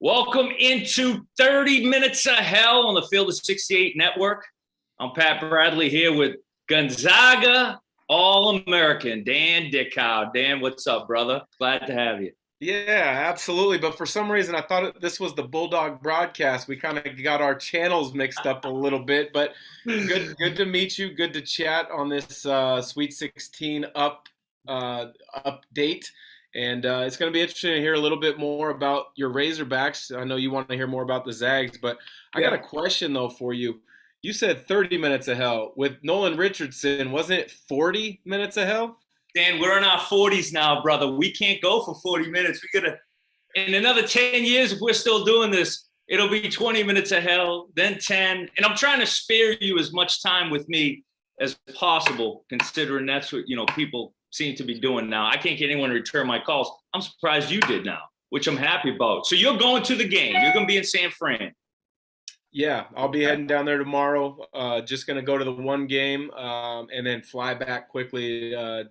Welcome into 30 Minutes of Hell on the Field of 68 Network. I'm Pat Bradley here with Gonzaga All-American, Dan Dickau. Dan, what's up, brother? Glad to have you. Yeah, absolutely. But for some reason, I thought this was the Bulldog broadcast. We kind of got our channels mixed up a little bit. But good to meet you. Good to chat on this Sweet 16 update. And it's going to be interesting to hear a little bit more about your Razorbacks. I know you want to hear more about the Zags, but I got a question, though, for you. You said 30 minutes of hell. With Nolan Richardson, wasn't it 40 minutes of hell? Dan, we're in our 40s now, brother. We can't go for 40 minutes. We gotta, in another 10 years, if we're still doing this, it'll be 20 minutes of hell, then 10. And I'm trying to spare you as much time with me as possible, considering that's what, people seem to be doing now. I can't get anyone to return my calls. I'm surprised you did now, which I'm happy about. So you're going to the game. You're going to be in San Fran. Yeah, I'll be heading down there tomorrow. Just going to go to the one game and then fly back quickly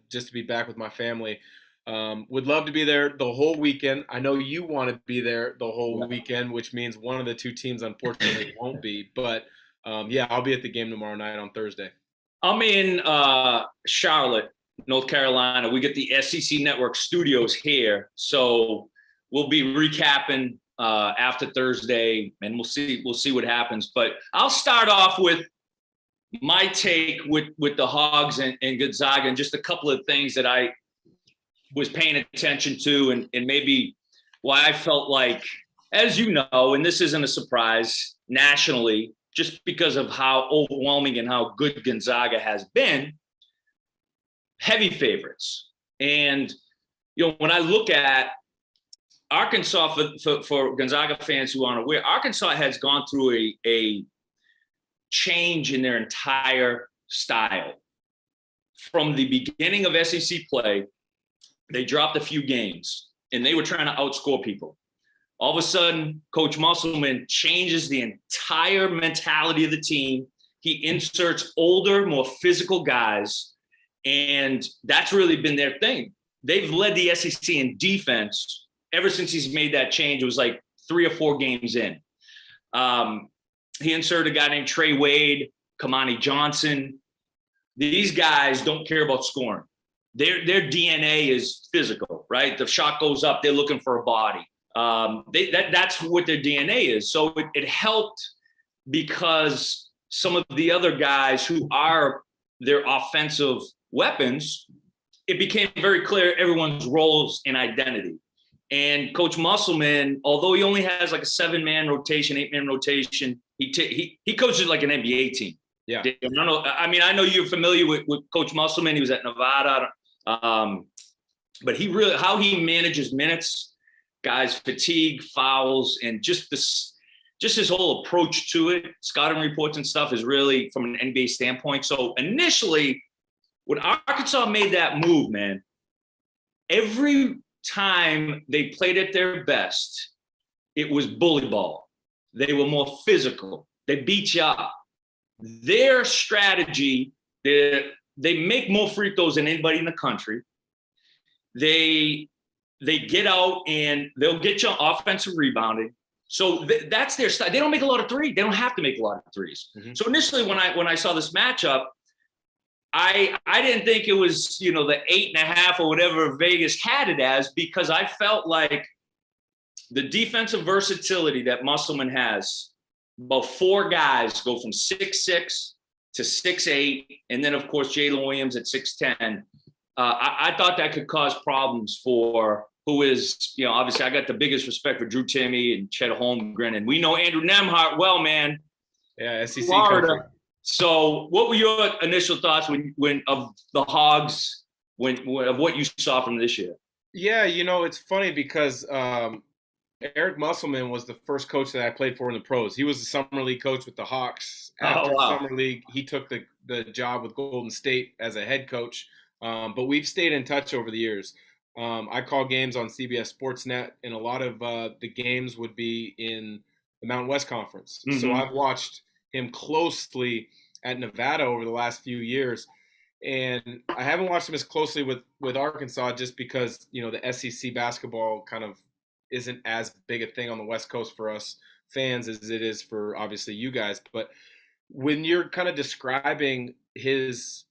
just to be back with my family. Would love to be there the whole weekend. I know you want to be there the whole weekend, which means one of the two teams, unfortunately, won't be. But, yeah, I'll be at the game tomorrow night on Thursday. I'm in Charlotte, North Carolina. We get the SEC Network studios here. So we'll be recapping after Thursday, and we'll see what happens. But I'll start off with my take with the Hogs and Gonzaga, and just a couple of things that I was paying attention to, and maybe why I felt like, as you know, and this isn't a surprise nationally, just because of how overwhelming and how good Gonzaga has been, heavy favorites. And when I look at Arkansas, for Gonzaga fans who aren't aware, Arkansas has gone through a change in their entire style. From the beginning of SEC play, they dropped a few games, and they were trying to outscore people. All of a sudden, Coach Musselman changes the entire mentality of the team. He inserts older, more physical guys, and that's really been their thing. They've led the SEC in defense ever since he's made that change. It was like 3 or 4 games in. He inserted a guy named Trey Wade, Kamani Johnson. These guys don't care about scoring. Their DNA is physical, right? The shot goes up, they're looking for a body. That's what their DNA is. So it helped because some of the other guys who are their offensive weapons, it became very clear everyone's roles and identity. And Coach Musselman, although he only has like a 7-man rotation, 8-man rotation, he coaches like an NBA team. Yeah. I know you're familiar with Coach Musselman. He was at Nevada. But how he manages minutes, guys, fatigue, fouls, and just his whole approach to it, scouting reports and stuff, is really from an NBA standpoint. So initially, when Arkansas made that move, man, every time they played at their best, it was bully ball. They were more physical. They beat you up. Their strategy, they make more free throws than anybody in the country. They get out and they'll get you offensive rebounding. So that's their style. They don't make a lot of threes. They don't have to make a lot of threes. Mm-hmm. So initially, when I saw this matchup, I didn't think it was, the 8.5 or whatever Vegas had it as, because I felt like the defensive versatility that Musselman has, about 4 guys go from 6'6" to 6'8", and then of course Jalen Williams at 6'10". I thought that could cause problems for who is, obviously I got the biggest respect for Drew Timme and Chet Holmgren, and we know Andrew Nembhard well, man. Yeah, SEC Florida. country. So what were your initial thoughts when of the Hogs, of what you saw from this year? Yeah, it's funny because Eric Musselman was the first coach that I played for in the pros. He was the summer league coach with the Hawks. After summer league, he took the job with Golden State as a head coach. But we've stayed in touch over the years. I call games on CBS Sportsnet, and a lot of the games would be in the Mountain West Conference. Mm-hmm. So I've watched him closely at Nevada over the last few years. And I haven't watched him as closely with Arkansas just because, the SEC basketball kind of isn't as big a thing on the West Coast for us fans as it is for obviously you guys. But when you're kind of describing his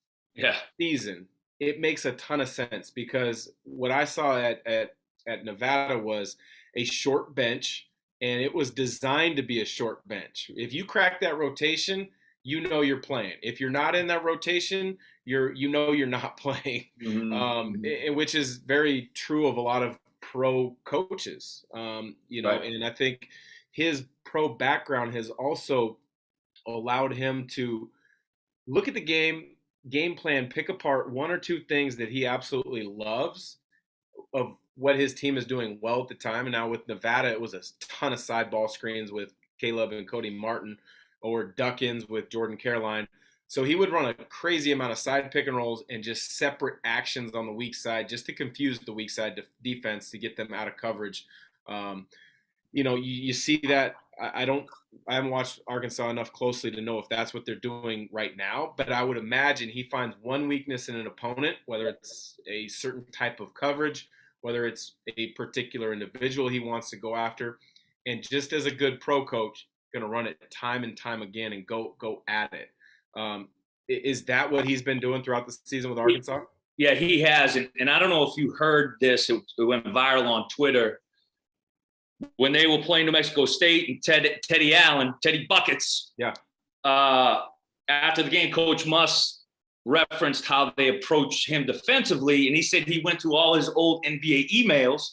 season, it makes a ton of sense, because what I saw at Nevada was a short bench, and it was designed to be a short bench. If you crack that rotation, you know you're playing. If you're not in that rotation, you're not playing, which is very true of a lot of pro coaches. And I think his pro background has also allowed him to look at the game plan, pick apart one or two things that he absolutely loves of what his team is doing well at the time. And now with Nevada, it was a ton of side ball screens with Caleb and Cody Martin, or duck-ins with Jordan Caroline. So he would run a crazy amount of side pick and rolls and just separate actions on the weak side, just to confuse the weak side defense, to get them out of coverage. You see that. I haven't watched Arkansas enough closely to know if that's what they're doing right now, but I would imagine he finds one weakness in an opponent, whether it's a certain type of coverage, whether it's a particular individual he wants to go after, and just as a good pro coach, going to run it time and time again and go at it. Is that what he's been doing throughout the season with Arkansas? Yeah, he has. And I don't know if you heard this. It went viral on Twitter. When they were playing New Mexico State and Teddy Buckets. Yeah. After the game, Coach Muss referenced how they approached him defensively. And he said he went through all his old NBA emails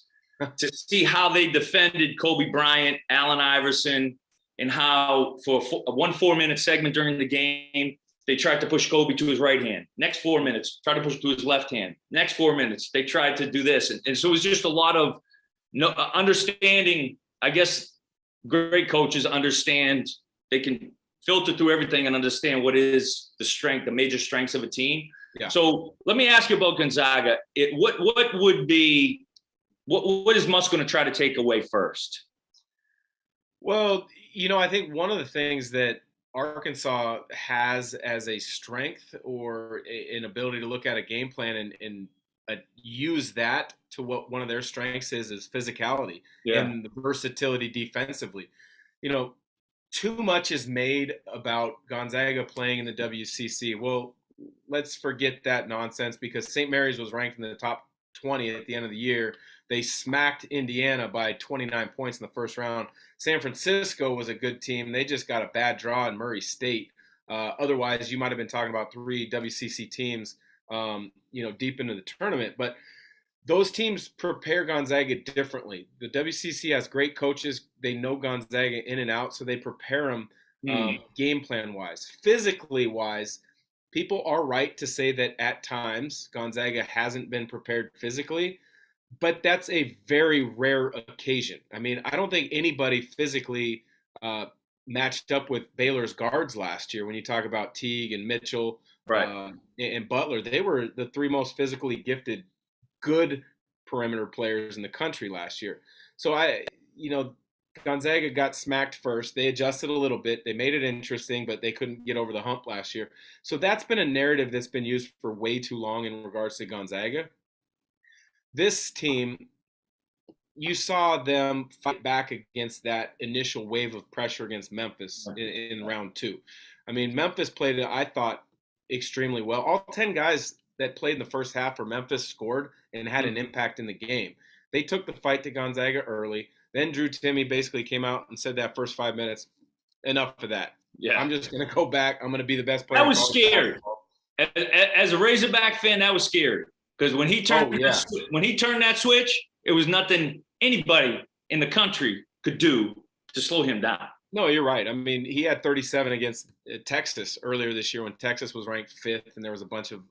to see how they defended Kobe Bryant, Allen Iverson, and how for one 4-minute segment during the game, they tried to push Kobe to his right hand. Next 4 minutes, tried to push to his left hand. Next 4 minutes, they tried to do this. And so it was just a lot of understanding. I guess great coaches understand, they can filter through everything and understand what is the major strengths of a team. Yeah. So let me ask you about Gonzaga. What is Muss going to try to take away first? Well, I think one of the things that Arkansas has as a strength, or an ability to look at a game plan and use that to what one of their strengths is physicality and the versatility defensively. Too much is made about Gonzaga playing in the WCC. Well, let's forget that nonsense, because St. Mary's was ranked in the top 20 at the end of the year. They smacked Indiana by 29 points in the first round. San Francisco was a good team. They just got a bad draw in Murray State. Otherwise, you might have been talking about 3 WCC teams, deep into the tournament. But those teams prepare Gonzaga differently. The WCC has great coaches. They know Gonzaga in and out, so they prepare them game plan-wise. Physically-wise, people are right to say that at times Gonzaga hasn't been prepared physically, but that's a very rare occasion. I mean, I don't think anybody physically matched up with Baylor's guards last year. When you talk about Teague and Mitchell and Butler, they were the 3 most physically gifted, good perimeter players in the country last year. So Gonzaga got smacked first. They adjusted a little bit. They made it interesting, but they couldn't get over the hump last year. So that's been a narrative that's been used for way too long in regards to Gonzaga. This team, you saw them fight back against that initial wave of pressure against Memphis in round 2. I mean, Memphis played, I thought, extremely well. All 10 guys that played in the first half for Memphis scored and had an impact in the game. They took the fight to Gonzaga early. Then Drew Timme basically came out and said that first 5 minutes, enough for that. Yeah, I'm just going to go back. I'm going to be the best player. I was scared. As a Razorback fan, that was scary. Because when he turned that switch, it was nothing anybody in the country could do to slow him down. No, you're right. I mean, he had 37 against Texas earlier this year when Texas was ranked 5th, and there was a bunch of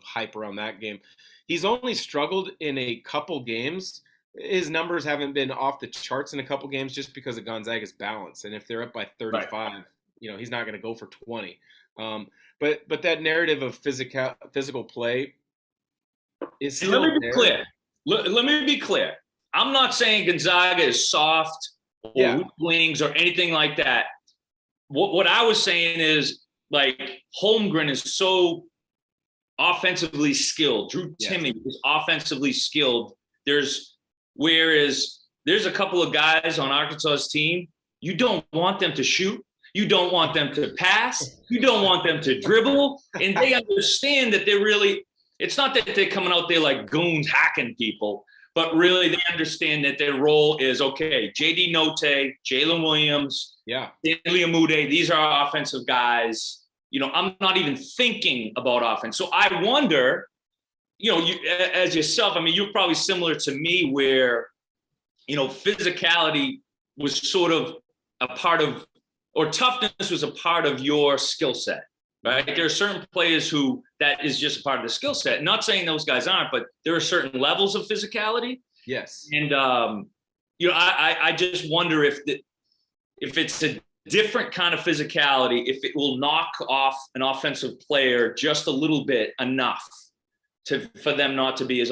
hype around that game. He's only struggled in a couple games. His numbers haven't been off the charts in a couple games just because of Gonzaga's balance. And if they're up by 35, he's not going to go for 20. But that narrative of physical play is still Let me be clear. I'm not saying Gonzaga is soft or weak wings or anything like that. What I was saying is, like, Holmgren is so offensively skilled. Drew Timme is offensively skilled. Whereas there's a couple of guys on Arkansas's team. You don't want them to shoot. You don't want them to pass. You don't want them to dribble. And they understand that they're really, it's not that they're coming out there like goons hacking people, but really they understand that their role is, okay, JD Note, Jalen Williams, Stanley Amude, these are our offensive guys. You know, I'm not even thinking about offense. So I wonder, you know, you, as yourself, I mean, you're probably similar to me where, you know, physicality was sort of a part of, or toughness was a part of your skill set, right? There are certain players who that is just a part of the skill set. Not saying those guys aren't, but there are certain levels of physicality. Yes. And, you know, I just wonder if it's a different kind of physicality, if it will knock off an offensive player just a little bit enough for them not to be as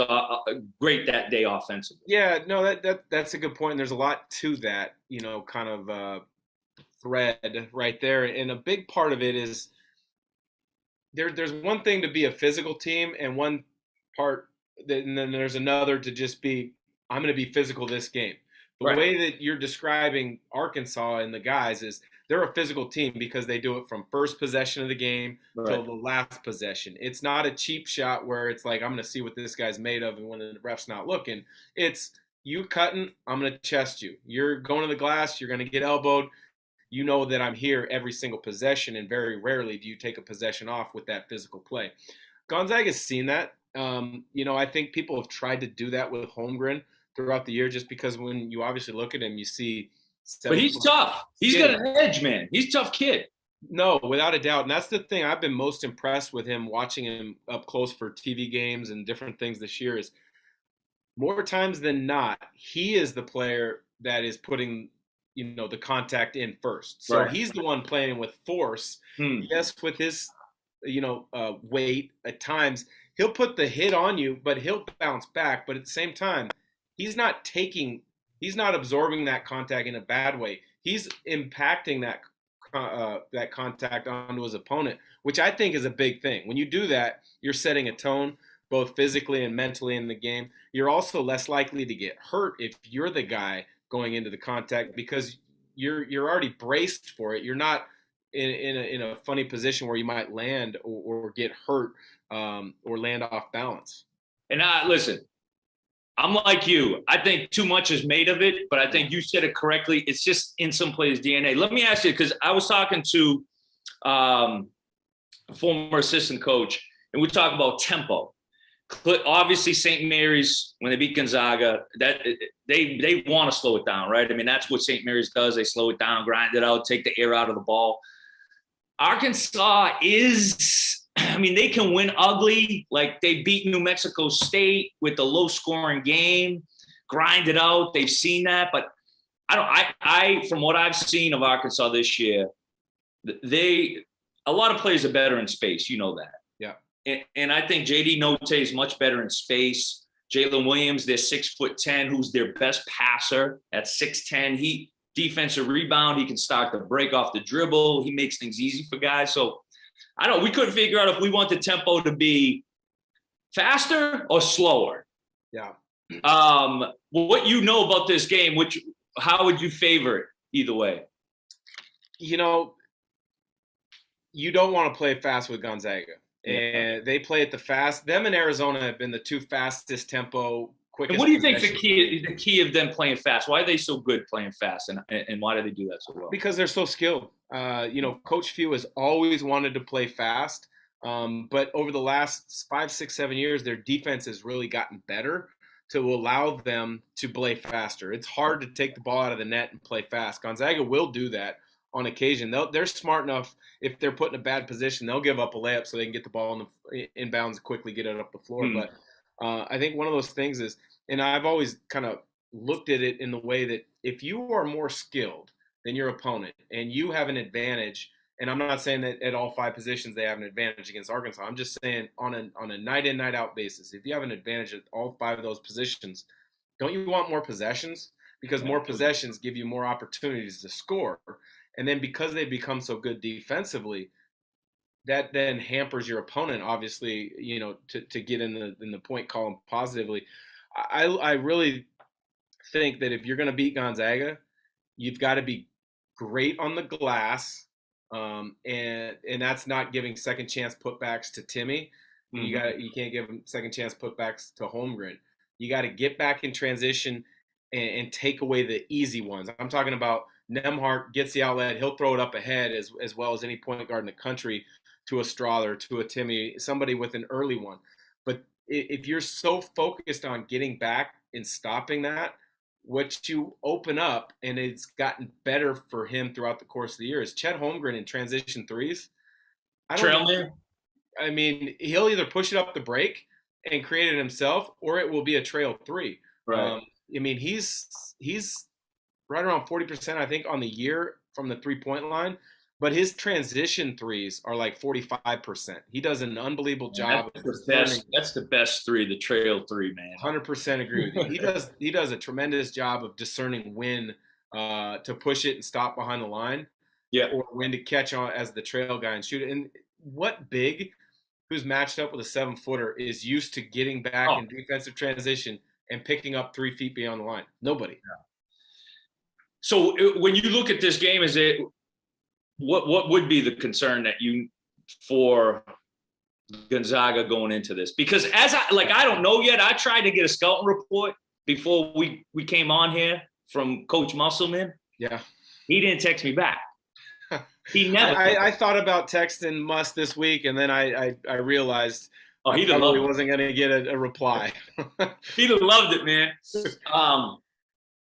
great that day offensively. Yeah, no, that's a good point. And there's a lot to that, you know, kind of thread right there. And a big part of it is there's one thing to be a physical team and one part, and then there's another to just be, I'm going to be physical this game. The way that you're describing Arkansas and the guys is they're a physical team because they do it from first possession of the game till the last possession. It's not a cheap shot where it's like, I'm going to see what this guy's made of and when the ref's not looking. It's you cutting, I'm going to chest you. You're going to the glass, you're going to get elbowed. You know that I'm here every single possession, and very rarely do you take a possession off with that physical play. Gonzaga's seen that. You know, I think people have tried to do that with Holmgren throughout the year, just because when you obviously look at him, you see. But he's tough. He's got an edge, man. He's a tough kid. No, without a doubt. And that's the thing I've been most impressed with him, watching him up close for TV games and different things this year, is more times than not, he is the player that is putting, you know, the contact in first. So he's the one playing with force. Yes, with his, you know, weight at times, he'll put the hit on you, but he'll bounce back. But at the same time, he's not absorbing that contact in a bad way. He's impacting that contact onto his opponent, which I think is a big thing. When you do that, you're setting a tone both physically and mentally in the game. You're also less likely to get hurt if you're the guy going into the contact because you're already braced for it. You're not in a funny position where you might land or get hurt or land off balance. And listen, I'm like you. I think too much is made of it, but I think you said it correctly. It's just in some players' DNA. Let me ask you, because I was talking to a former assistant coach, and we talk about tempo. Obviously, St. Mary's, when they beat Gonzaga, that they want to slow it down, right? I mean, that's what St. Mary's does. They slow it down, grind it out, take the air out of the ball. Arkansas is, I mean, they can win ugly. Like they beat New Mexico State with a low-scoring game, grind it out. They've seen that, but I from what I've seen of Arkansas this year, a lot of players are better in space. You know that. Yeah. And I think JD Note is much better in space. Jalen Williams, they're 6'10", who's their best passer at 6'10". He defensive rebound. He can start the break off the dribble. He makes things easy for guys. So we couldn't figure out if we want the tempo to be faster or slower. Yeah. What you know about this game, how would you favor it either way? You know, you don't want to play fast with Gonzaga. And they play at the fast. Them and Arizona have been the two fastest tempo, quickest. And what do you think the key of them playing fast? Why are they so good playing fast, and why do they do that so well? Because they're so skilled. You know, Coach Few has always wanted to play fast, but over the last 5, 6, 7 years, their defense has really gotten better to allow them to play faster. It's hard to take the ball out of the net and play fast. Gonzaga will do that on occasion. They're smart enough. If they're put in a bad position, they'll give up a layup so they can get the ball in bounds and quickly get it up the floor. But I think one of those things is, and I've always kind of looked at it in the way that if you are more skilled than your opponent and you have an advantage, and I'm not saying that at all 5 positions they have an advantage against Arkansas. I'm just saying on a night in, night out basis, if you have an advantage at all 5 of those positions, don't you want more possessions? Because more possessions give you more opportunities to score. And then because they become so good defensively, that then hampers your opponent, obviously, you know, to get in the point column positively. I really think that if you're going to beat Gonzaga, you've got to be great on the glass, and that's not giving second chance putbacks to Timmy. You can't give him second chance putbacks to Holmgren. You got to get back in transition and take away the easy ones. I'm talking about Nemhart gets the outlet, he'll throw it up ahead as well as any point guard in the country to a Strother, to a Timmy, somebody with an early one. But if you're so focused on getting back and stopping that, what you open up, and it's gotten better for him throughout the course of the year, is Chet Holmgren in transition threes. I mean, he'll either push it up the break and create it himself, or it will be a trail three. Right. I mean, he's right around 40%, I think, on the year from the 3-point line, but his transition threes are like 45%. He does an unbelievable job. That's the best three, the trail three, man. 100% agree with you. He does a tremendous job of discerning when to push it and stop behind the line, or when to catch on as the trail guy and shoot it. And what big who's matched up with a 7-footer is used to getting back in defensive transition and picking up 3 feet beyond the line? Nobody. Yeah. So when you look at this game, is it what would be the concern that you for Gonzaga going into this? Because I don't know yet. I tried to get a scouting report before we came on here from Coach Musselman. Yeah. He didn't text me back. He never. I thought about texting Muss this week, and then I realized he probably wasn't going to get a reply. He'd have loved it, man.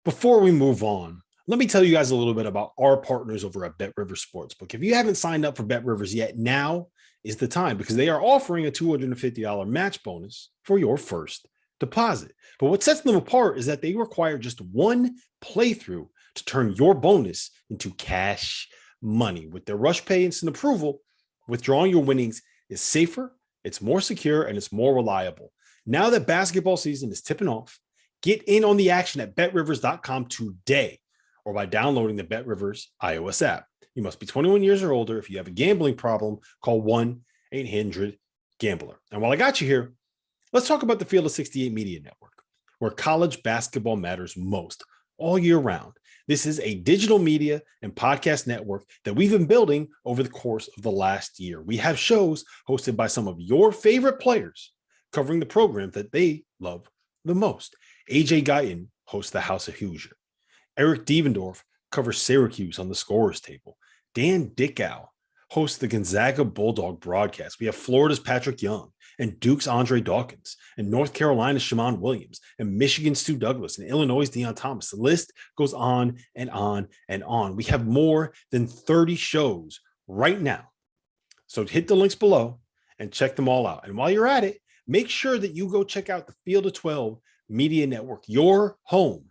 Before we move on, let me tell you guys a little bit about our partners over at BetRivers Sportsbook. If you haven't signed up for BetRivers yet, now is the time, because they are offering a $250 match bonus for your first deposit. But what sets them apart is that they require just one playthrough to turn your bonus into cash money. With their Rush Pay instant approval, withdrawing your winnings is safer, it's more secure, and it's more reliable. Now that basketball season is tipping off, get in on the action at betrivers.com today, or by downloading the BetRivers iOS app. You must be 21 years or older. If you have a gambling problem, call 1-800-GAMBLER. And while I got you here, let's talk about the Field of 68 Media Network, where college basketball matters most all year round. This is a digital media and podcast network that we've been building over the course of the last year. We have shows hosted by some of your favorite players covering the program that they love the most. AJ Guyton hosts the House of Hoosier. Eric Devendorf covers Syracuse on the Scorer's Table. Dan Dickau hosts the Gonzaga Bulldog broadcast. We have Florida's Patrick Young and Duke's Andre Dawkins and North Carolina's Shammond Williams and Michigan's Stu Douglas and Illinois' Deion Thomas. The list goes on and on and on. We have more than 30 shows right now. So hit the links below and check them all out. And while you're at it, make sure that you go check out the Field of 12 Media Network, your home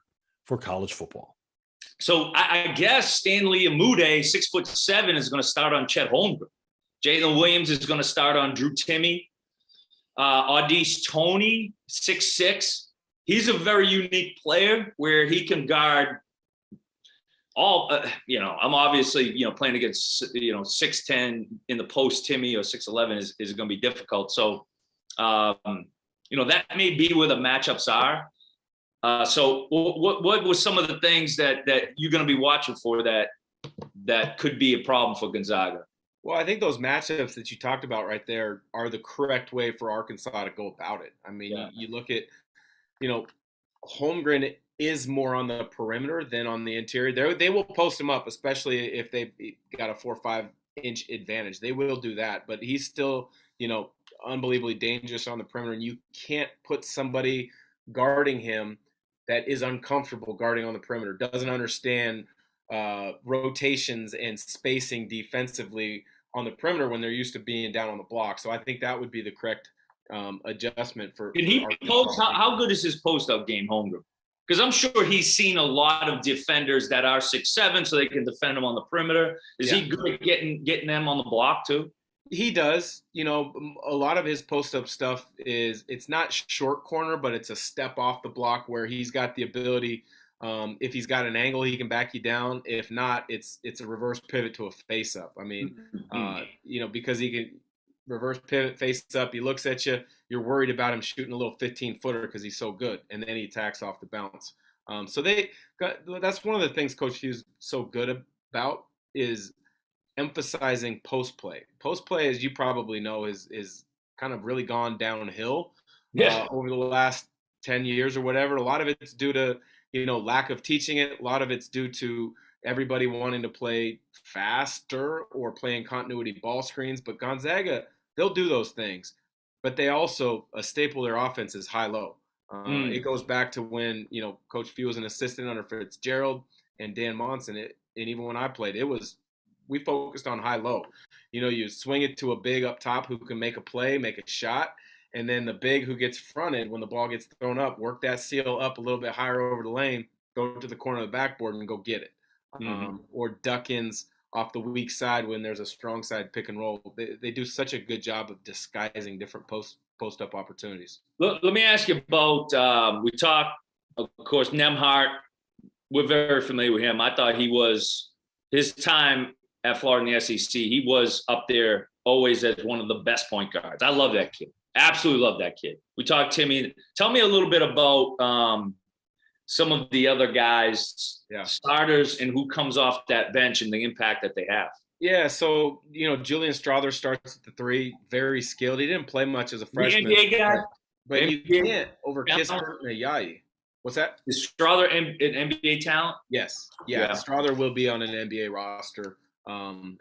for college football. So I guess Stanley Amude, 6'7", is going to start on Chet Holmgren. Jalen Williams is going to start on Drew Timme. Audice Toney, 6'6". He's a very unique player where he can guard all. I'm obviously playing against 6'10" in the post Timme or 6'11" is going to be difficult. So that may be where the matchups are. So what was some of the things that you're going to be watching for that could be a problem for Gonzaga? Well, I think those matchups that you talked about right there are the correct way for Arkansas to go about it. I mean, you look at, Holmgren is more on the perimeter than on the interior. They will post him up, especially if they've got a 4 or 5 inch advantage. They will do that, but he's still, unbelievably dangerous on the perimeter, and you can't put somebody guarding him that is uncomfortable guarding on the perimeter, doesn't understand rotations and spacing defensively on the perimeter when they're used to being down on the block. So I think that would be the correct adjustment for. Can he post? How good is his post-up game, Holmgren? Because I'm sure he's seen a lot of defenders that are 6'7", so they can defend him on the perimeter. Is he good at getting them on the block too? He does. A lot of his post-up stuff it's not short corner, but it's a step off the block where he's got the ability. If he's got an angle, he can back you down. If not, it's a reverse pivot to a face-up. I mean, because he can reverse pivot, face-up. He looks at you. You're worried about him shooting a little 15-footer because he's so good, and then he attacks off the bounce. So that's one of the things Coach Hughes so good about is emphasizing post play. Post play, as you probably know, is kind of really gone downhill over the last 10 years or whatever. A lot of it's due to, lack of teaching it. A lot of it's due to everybody wanting to play faster or playing continuity ball screens. But Gonzaga, they'll do those things. But they also, a staple of their offense is high-low. It goes back to when, Coach Few was an assistant under Fitzgerald and Dan Monson. And even when I played, we focused on high-low. You swing it to a big up top who can make a play, make a shot, and then the big who gets fronted when the ball gets thrown up, work that seal up a little bit higher over the lane, go to the corner of the backboard and go get it. Or duck-ins off the weak side when there's a strong side pick and roll. They do such a good job of disguising different post-up opportunities. Let me ask you about, we talked, of course, Nembhard. We're very familiar with him. I thought his time at Florida in the SEC, he was up there always as one of the best point guards. I love that kid. Absolutely love that kid. We talked Timmy. Tell me a little bit about some of the other guys, starters, and who comes off that bench and the impact that they have. Yeah, so, Julian Strother starts at the 3, very skilled. He didn't play much as a freshman. The NBA guy? But NBA, you can't overkiss Burton Ayayi. What's that? Is Strother an NBA talent? Yes. Yeah, Strother will be on an NBA roster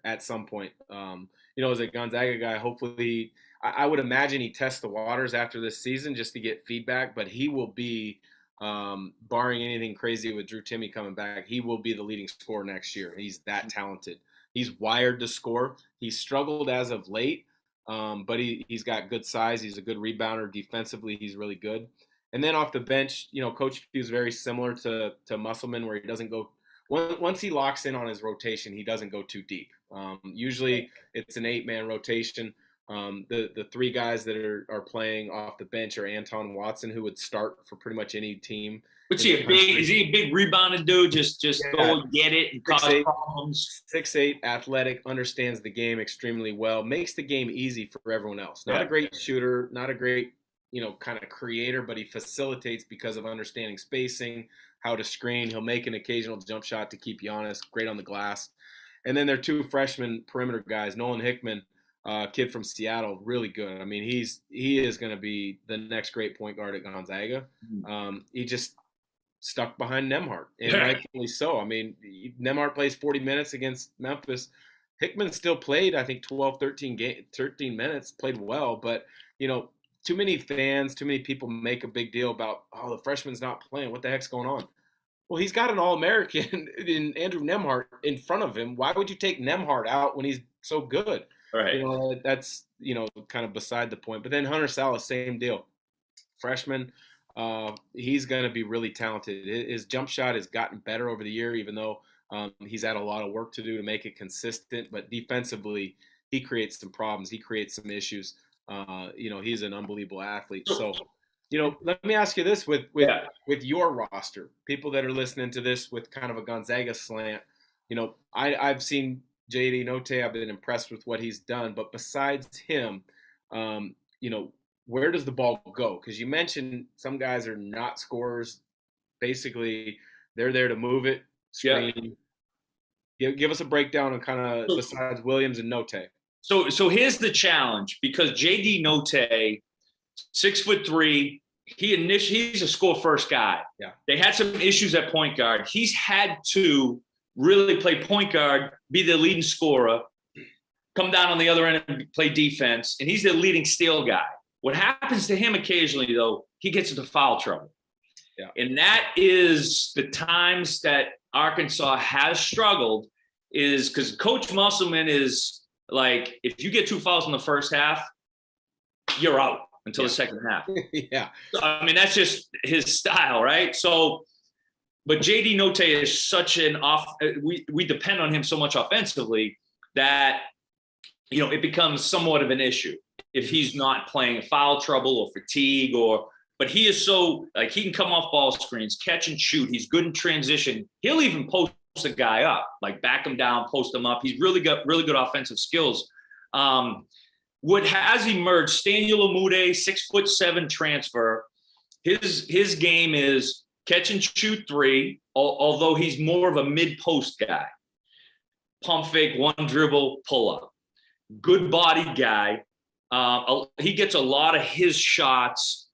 at some point. As a Gonzaga guy, hopefully, I would imagine he tests the waters after this season just to get feedback, but he will be, barring anything crazy with Drew Timme coming back, he will be the leading scorer next year. He's that talented. He's wired to score. He's struggled as of late, but he's got good size. He's a good rebounder. Defensively, he's really good. And then off the bench, Coach Few is very similar to Musselman, where he doesn't go – once he locks in on his rotation, he doesn't go too deep. Usually it's an 8-man rotation. The 3 guys that are playing off the bench are Anton Watson, who would start for pretty much any team. Is he a big rebounding dude? Just go and get it and cause problems. 6'8", athletic, understands the game extremely well, makes the game easy for everyone else. Not a great shooter, not a great, kind of creator, but he facilitates because of understanding spacing, how to screen. He'll make an occasional jump shot to keep you honest, great on the glass. And then there are 2 freshman perimeter guys, Nolan Hickman, kid from Seattle, really good. I mean, he is going to be the next great point guard at Gonzaga. He just stuck behind Nembhard, and rightfully so. I mean, Nembhard plays 40 minutes against Memphis. Hickman still played, I think, 13 minutes, played well. But, too many fans, too many people make a big deal about, the freshman's not playing. What the heck's going on? Well, he's got an All-American in Andrew Nembhard in front of him. Why would you take Nembhard out when he's so good? Right. That's, kind of beside the point. But then Hunter Salas, same deal. Freshman, he's going to be really talented. His jump shot has gotten better over the year, even though he's had a lot of work to do to make it consistent. But defensively, he creates some problems. He creates some issues. He's an unbelievable athlete. So, let me ask you this with your roster, people that are listening to this with kind of a Gonzaga slant. I've seen J.D. Note. I've been impressed with what he's done. But besides him, where does the ball go? Because you mentioned some guys are not scorers. Basically, they're there to move it, screen. Yeah. Give us a breakdown on kind of besides Williams and Note. So here's the challenge, because J.D. Note, 6'3", he's a score first guy. Yeah. They had some issues at point guard. He's had to really play point guard, be the leading scorer, come down on the other end and play defense, and he's the leading steal guy. What happens to him occasionally, though, he gets into foul trouble. Yeah. And that is the times that Arkansas has struggled, is because Coach Musselman is like, if you get 2 fouls in the first half, you're out until the second half. Yeah. So, I mean, that's just his style, right? So, but J.D. Note is such we depend on him so much offensively that, it becomes somewhat of an issue if he's not playing foul trouble or fatigue but he is so, he can come off ball screens, catch and shoot. He's good in transition. He'll even post a guy up, back him down, post him up. He's really got really good offensive skills. What has emerged, Staniel Amude, 6'7" transfer. His game is catch and shoot three, although he's more of a mid-post guy. Pump fake, one dribble, pull up. Good body guy. He gets a lot of his shots,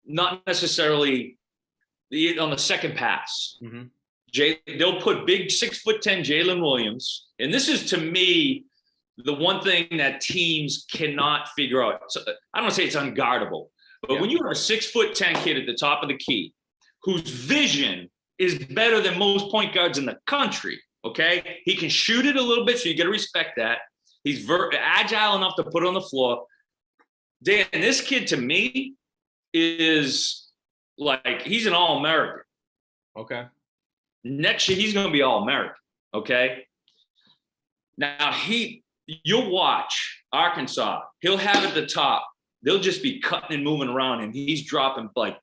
not necessarily on the second pass. Mm-hmm. They'll put big 6'10" Jalen Williams. And this is, to me, the one thing that teams cannot figure out. So, I don't want to say it's unguardable, but when you have a 6'10" kid at the top of the key, whose vision is better than most point guards in the country, okay? He can shoot it a little bit, so you got to respect that. He's agile enough to put on the floor. Dan, this kid to me is like, he's an All-American. Okay. Next year, he's going to be All-American, okay? Now, you'll watch Arkansas. He'll have at the top. They'll just be cutting and moving around, and he's dropping like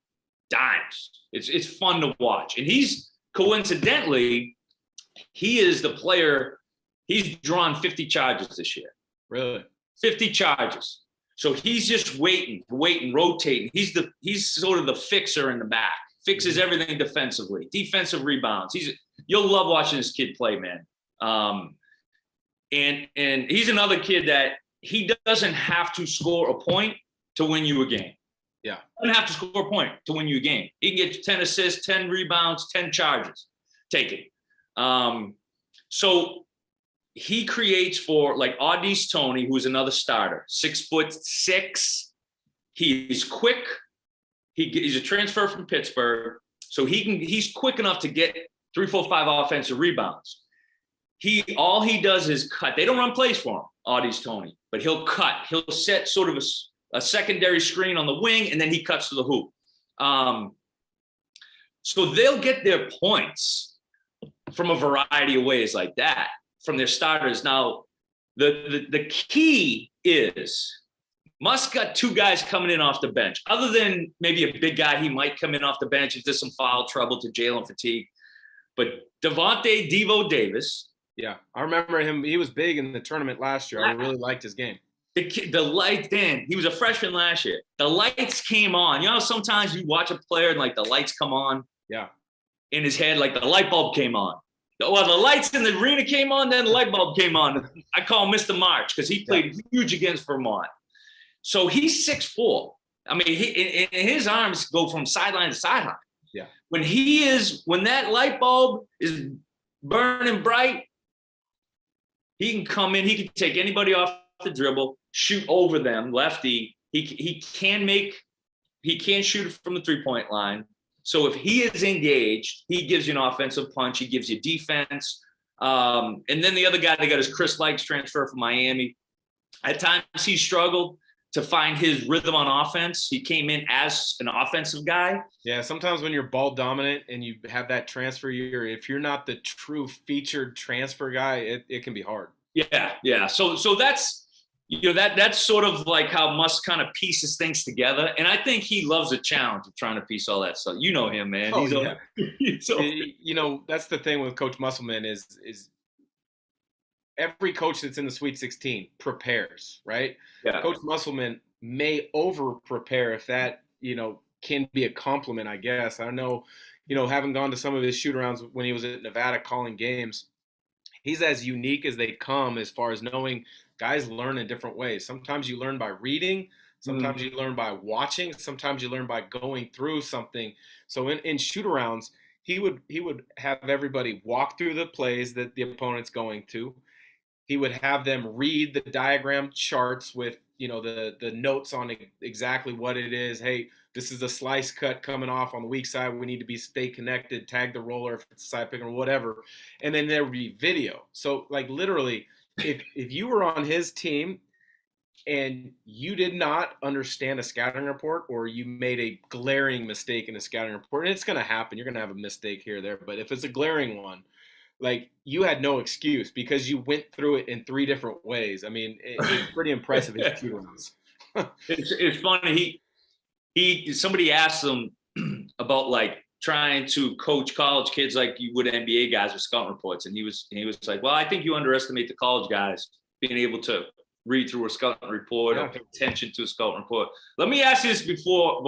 dimes. It's fun to watch. And he's, coincidentally, he is the player, he's drawn 50 charges this year. Really? 50 charges. So he's just waiting, rotating. He's sort of the fixer in the back. Fixes everything defensively, defensive rebounds. You'll love watching this kid play, man. And he's another kid that he doesn't have to score a point to win you a game. Yeah. He doesn't have to score a point to win you a game. He can get 10 assists, 10 rebounds, 10 charges. Take it. So he creates for like Audis Tony, who's another starter, 6'6". He's quick. He's a transfer from Pittsburgh. So he's quick enough to get 3, 4, 5 offensive rebounds. All he does is cut. They don't run plays for him, Audis Tony, but he'll cut. He'll set sort of a secondary screen on the wing, and then he cuts to the hoop. So they'll get their points from a variety of ways like that from their starters. Now, the key is Musk got 2 guys coming in off the bench. Other than maybe a big guy, he might come in off the bench if there's some foul trouble to Jalen fatigue. But Devontae Devo Davis. Yeah, I remember him. He was big in the tournament last year. I really liked his game. The light, Dan, he was a freshman last year. The lights came on. You know, sometimes you watch a player and like the lights come on. Yeah. In his head, like the light bulb came on. Well, the lights in the arena came on, then the light bulb came on. I call him Mr. March because he played huge against Vermont. So he's 6'4". I mean, his arms go from sideline to sideline. Yeah. When that light bulb is burning bright, he can come in. He can take anybody off the dribble, shoot over them, lefty. He can shoot from the 3-point line. So if he is engaged, he gives you an offensive punch. He gives you defense. And then the other guy they got is Chris Likes, transfer from Miami. At times he struggled to find his rhythm on offense. He came in as an offensive guy. Yeah, sometimes when you're ball dominant and you have that transfer year, if you're not the true featured transfer guy, it can be hard. Yeah. So that's, that's sort of like how Musk kind of pieces things together. And I think he loves a challenge of trying to piece all that stuff. You know him, man. Oh, yeah. That's the thing with Coach Musselman is every coach that's in the Sweet 16 prepares, right? Yeah. Coach Musselman may over-prepare if that, can be a compliment, I guess. I know, having gone to some of his shoot-arounds when he was at Nevada calling games, he's as unique as they come as far as knowing guys learn in different ways. Sometimes you learn by reading. Sometimes you learn by watching. Sometimes you learn by going through something. So in shoot-arounds, he would have everybody walk through the plays that the opponent's going to. He would have them read the diagram charts with, the notes on exactly what it is. Hey, this is a slice cut coming off on the weak side. We need to stay connected, tag the roller if it's a side pick or whatever. And then there would be video. So like literally, if you were on his team and you did not understand a scouting report or you made a glaring mistake in a scouting report, and it's going to happen. You're going to have a mistake here or there. But if it's a glaring one, like you had no excuse because you went through it in 3 different ways. I mean, it's pretty impressive. His shoot-arounds. It's funny. Somebody asked him about like trying to coach college kids like you would NBA guys with scouting reports, and he was like, "Well, I think you underestimate the college guys being able to read through a scouting report or Yeah. pay attention to a scouting report. Let me ask you this before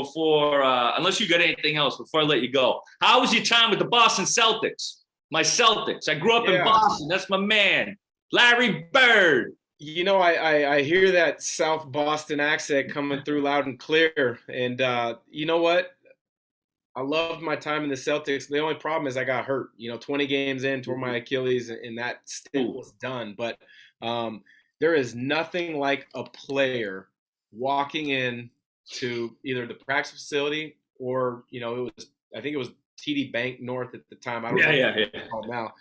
unless you got anything else, before I let you go. How was your time with the Boston Celtics? My Celtics. I grew up in Boston. That's my man, Larry Bird. You know, I hear that South Boston accent coming through loud and clear. And you know what? I loved my time in the Celtics. The only problem is I got hurt. 20 games in, tore my Achilles, and that stint was done. But there is nothing like a player walking in to either the practice facility or, I think it was TD Bank North at the time. I don't know what it's called now.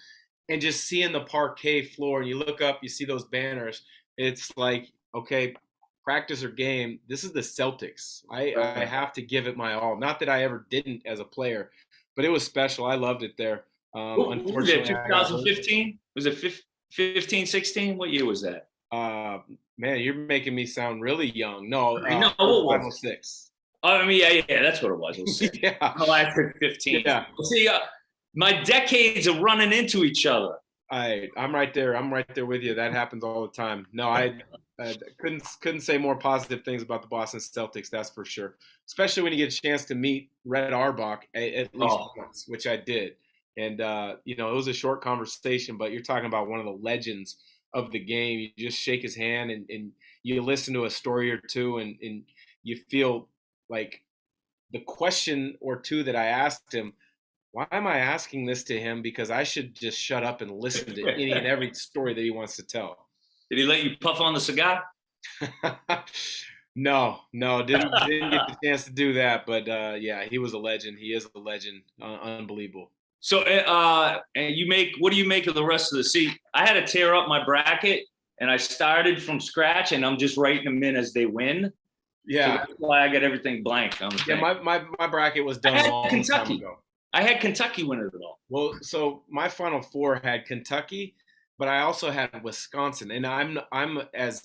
And just seeing the parquet floor, and you look up, you see those banners. It's like, okay, practice or game, this is the Celtics. I have to give it my all. Not that I ever didn't as a player, but it was special. I loved it there. Unfortunately, 2015? Was it 15, 16? What year was that? Man, you're making me sound really young. No, 506. I mean, yeah, that's what it was. Yeah. No, I took 15. Yeah. See, my decades are running into each other. I'm right there. I'm right there with you. That happens all the time. No, I couldn't say more positive things about the Boston Celtics. That's for sure. Especially when you get a chance to meet Red Auerbach at least once, which I did. And it was a short conversation, but you're talking about one of the legends of the game. You just shake his hand and you listen to a story or two, and you feel like the question or two that I asked him. Why am I asking this to him? Because I should just shut up and listen to any and every story that he wants to tell. Did he let you puff on the cigar? No, didn't get the chance to do that. But yeah, he was a legend. He is a legend. Unbelievable. So, and what do you make of the rest of the season? I had to tear up my bracket, and I started from scratch, and I'm just writing them in as they win. Yeah, so that's why I got everything blank. My bracket was done a long time ago. I had Kentucky win it all. Well, so my Final Four had Kentucky, but I also had Wisconsin, and I'm as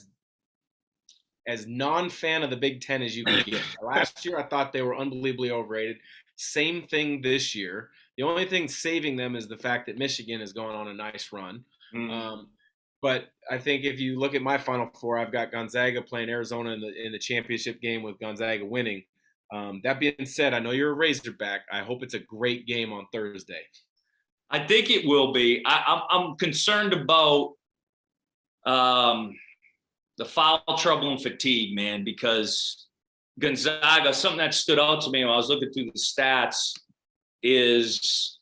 non-fan of the Big Ten as you can get. Last year, I thought they were unbelievably overrated. Same thing this year. The only thing saving them is the fact that Michigan is going on a nice run. Mm-hmm. But I think if you look at my Final Four, I've got Gonzaga playing Arizona in the championship game with Gonzaga winning. That being said, I know you're a Razorback. I hope it's a great game on Thursday. I think it will be. I'm concerned about the foul trouble and fatigue, man, because Gonzaga, something that stood out to me when I was looking through the stats is,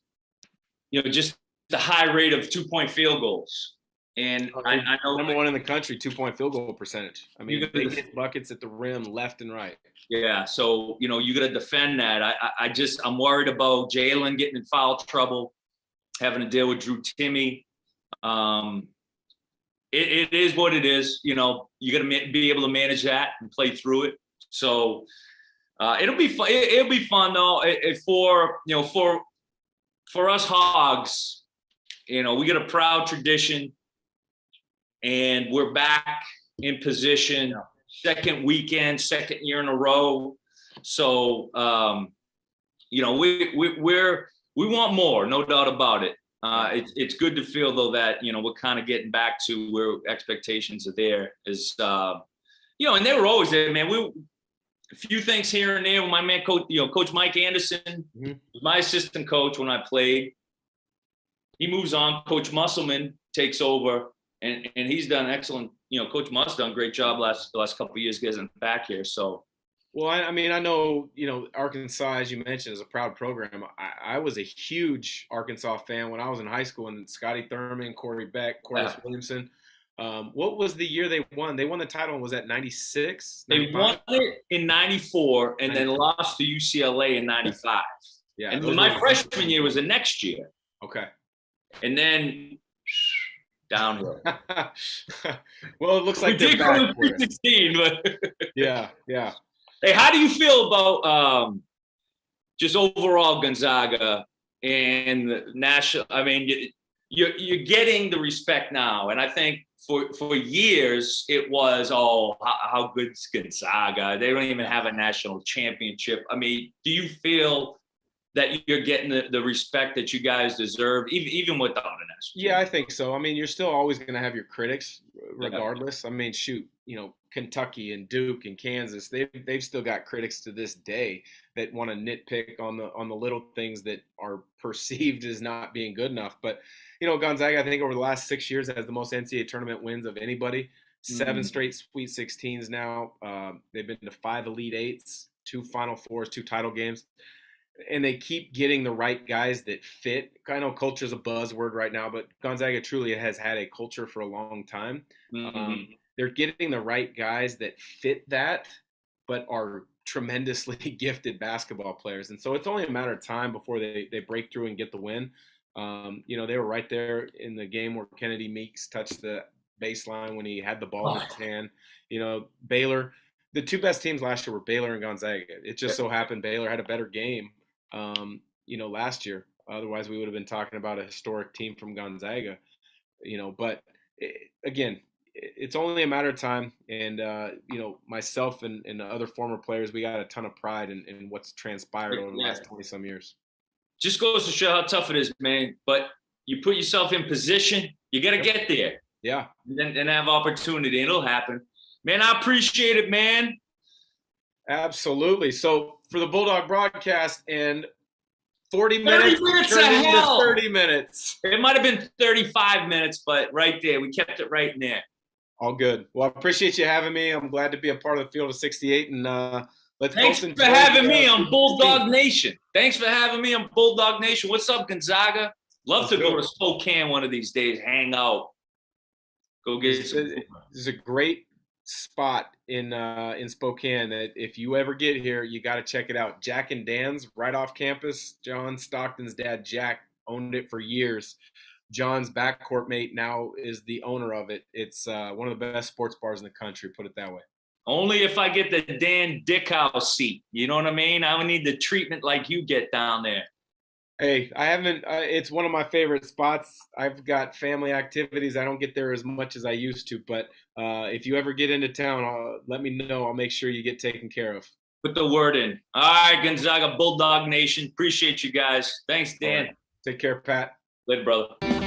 just the high rate of 2-point field goals. And I know number one in the country, 2-point field goal percentage. I mean, they hit buckets at the rim left and right. Yeah, so you got to defend that. I'm worried about Jalen getting in foul trouble, having to deal with Drew Timme. It is what it is. You got to be able to manage that and play through it. So it'll be fun. It'll be fun though. For us Hogs, we got a proud tradition, and we're back in position. Second weekend, second year in a row. So, we want more, no doubt about it. It's good to feel though that, we're kind of getting back to where expectations are there is, and they were always there, man. A few things here and there with my man, Coach Mike Anderson, mm-hmm. was my assistant coach when I played. He moves on. Coach Musselman takes over, and he's done excellent. Coach Muss done a great job the last couple of years getting back here. So, well, I mean, I know, Arkansas, as you mentioned, is a proud program. I was a huge Arkansas fan when I was in high school, and Scotty Thurman, Corey Beck, Corliss Williamson. What was the year they won? They won the title. Was that 96? They won it in 94 and then lost to UCLA in 95. Yeah. And my freshman year was the next year. Okay. And then downhill. Well, it looks like they're back for it. 16, but yeah. Hey, how do you feel about just overall Gonzaga and the national? I mean, you're getting the respect now, and I think for years it was, how good's Gonzaga? They don't even have a national championship. I mean, do you feel that you're getting the respect that you guys deserve, even without a national? Yeah, I think so. I mean, you're still always going to have your critics, regardless. I mean, shoot, Kentucky and Duke and Kansas, they've still got critics to this day that want to nitpick on the little things that are perceived as not being good enough. But Gonzaga, I think over the last 6 years, has the most NCAA tournament wins of anybody. 7 straight Sweet 16s now. They've been to 5 Elite Eights, 2 Final Fours, 2 title games. And they keep getting the right guys that fit. I know culture is a buzzword right now, but Gonzaga truly has had a culture for a long time. They're getting the right guys that fit that, but are tremendously gifted basketball players. And so it's only a matter of time before they break through and get the win. They were right there in the game where Kennedy Meeks touched the baseline when he had the ball in his hand. Baylor, the 2 best teams last year were Baylor and Gonzaga. It just so happened Baylor had a better game, last year. Otherwise, we would have been talking about a historic team from Gonzaga, but again, it's only a matter of time. And, myself and the other former players, we got a ton of pride in what's transpired over the last 20-some years. Just goes to show how tough it is, man. But you put yourself in position, you got to get there. Yeah. And have opportunity, and it'll happen. Man, I appreciate it, man. Absolutely. So for the Bulldog broadcast, and 40 minutes, 30 minutes. It might have been 35 minutes, but right there, we kept it right in there. All good. Well, I appreciate you having me. I'm glad to be a part of the Field of 68, and Thanks for having me on Bulldog Nation. Thanks for having me on Bulldog Nation. What's up, Gonzaga? Love to go to Spokane one of these days, hang out. Go get some. There's a great spot in Spokane that if you ever get here, you got to check it out. Jack and Dan's right off campus. John Stockton's dad, Jack, owned it for years. John's backcourt mate now is the owner of it. It's one of the best sports bars in the country, put it that way. Only if I get the Dan Dickau seat. You know what I mean? I would need the treatment like you get down there. Hey, I haven't. It's one of my favorite spots. I've got family activities. I don't get there as much as I used to. But if you ever get into town, let me know. I'll make sure you get taken care of. Put the word in. All right, Gonzaga Bulldog Nation. Appreciate you guys. Thanks, Dan. Right. Take care, Pat. Later, brother.